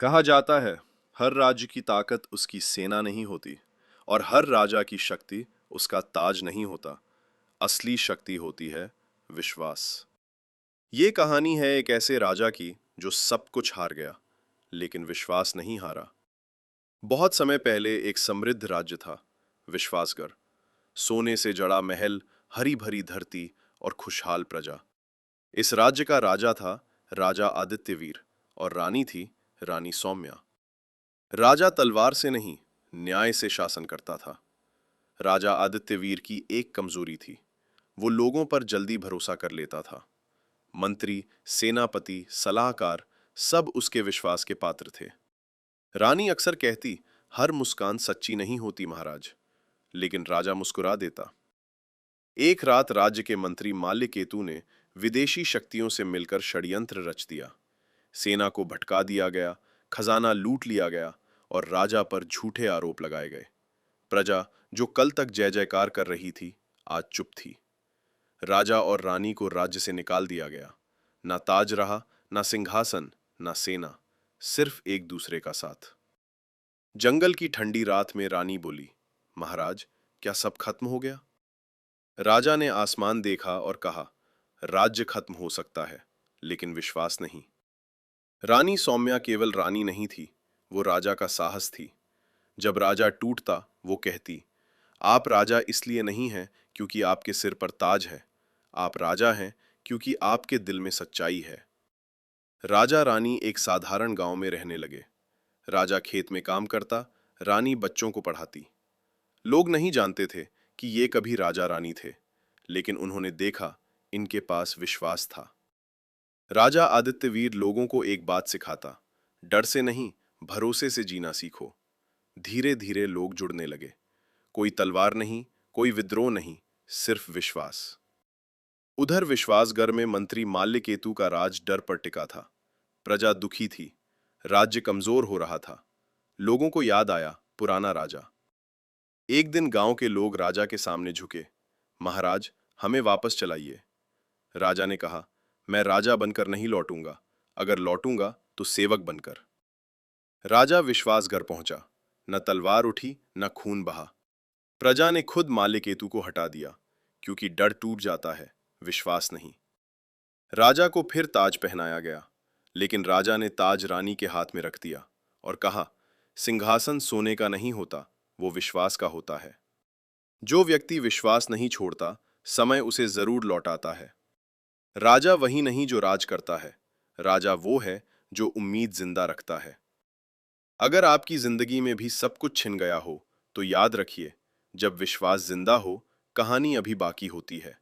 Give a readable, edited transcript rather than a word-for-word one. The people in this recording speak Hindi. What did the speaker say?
कहा जाता है हर राज्य की ताकत उसकी सेना नहीं होती और हर राजा की शक्ति उसका ताज नहीं होता। असली शक्ति होती है विश्वास। ये कहानी है एक ऐसे राजा की जो सब कुछ हार गया लेकिन विश्वास नहीं हारा। बहुत समय पहले एक समृद्ध राज्य था, विश्वासगढ़। सोने से जड़ा महल, हरी भरी धरती और खुशहाल प्रजा। इस राज्य का राजा था राजा आदित्यवीर और रानी थी रानी सौम्या। राजा तलवार से नहीं, न्याय से शासन करता था। राजा आदित्यवीर की एक कमजोरी थी, वो लोगों पर जल्दी भरोसा कर लेता था। मंत्री, सेनापति, सलाहकार सब उसके विश्वास के पात्र थे। रानी अक्सर कहती, हर मुस्कान सच्ची नहीं होती महाराज, लेकिन राजा मुस्कुरा देता। एक रात राज्य के मंत्री माल्यकेतु ने विदेशी शक्तियों से मिलकर षड्यंत्र रच दिया। सेना को भटका दिया गया, खजाना लूट लिया गया और राजा पर झूठे आरोप लगाए गए। प्रजा जो कल तक जय जयकार कर रही थी, आज चुप थी। राजा और रानी को राज्य से निकाल दिया गया। ना ताज रहा, ना सिंहासन, ना सेना, सिर्फ एक दूसरे का साथ। जंगल की ठंडी रात में रानी बोली, महाराज, क्या सब खत्म हो गया? राजा ने आसमान देखा और कहा, राज्य खत्म हो सकता है, लेकिन विश्वास नहीं। रानी सौम्या केवल रानी नहीं थी, वो राजा का साहस थी। जब राजा टूटता, वो कहती, आप राजा इसलिए नहीं हैं क्योंकि आपके सिर पर ताज है, आप राजा हैं क्योंकि आपके दिल में सच्चाई है। राजा रानी एक साधारण गांव में रहने लगे। राजा खेत में काम करता, रानी बच्चों को पढ़ाती। लोग नहीं जानते थे कि ये कभी राजा रानी थे, लेकिन उन्होंने देखा, इनके पास विश्वास था। राजा आदित्यवीर लोगों को एक बात सिखाता, डर से नहीं, भरोसे से जीना सीखो। धीरे धीरे लोग जुड़ने लगे। कोई तलवार नहीं, कोई विद्रोह नहीं, सिर्फ विश्वास। उधर विश्वासगढ़ में मंत्री माल्यकेतु का राज डर पर टिका था। प्रजा दुखी थी, राज्य कमजोर हो रहा था। लोगों को याद आया पुराना राजा। एक दिन गांव के लोग राजा के सामने झुके, महाराज, हमें वापस चलाइए। राजा ने कहा, मैं राजा बनकर नहीं लौटूंगा, अगर लौटूंगा तो सेवक बनकर। राजा विश्वासगढ़ पहुंचा, न तलवार उठी न खून बहा। प्रजा ने खुद माल्यकेतु को हटा दिया, क्योंकि डर टूट जाता है, विश्वास नहीं। राजा को फिर ताज पहनाया गया, लेकिन राजा ने ताज रानी के हाथ में रख दिया और कहा, सिंहासन सोने का नहीं होता, वो विश्वास का होता है। जो व्यक्ति विश्वास नहीं छोड़ता, समय उसे जरूर लौटाता है। राजा वही नहीं जो राज करता है, राजा वो है जो उम्मीद जिंदा रखता है। अगर आपकी जिंदगी में भी सब कुछ छिन गया हो, तो याद रखिए, जब विश्वास जिंदा हो, कहानी अभी बाकी होती है।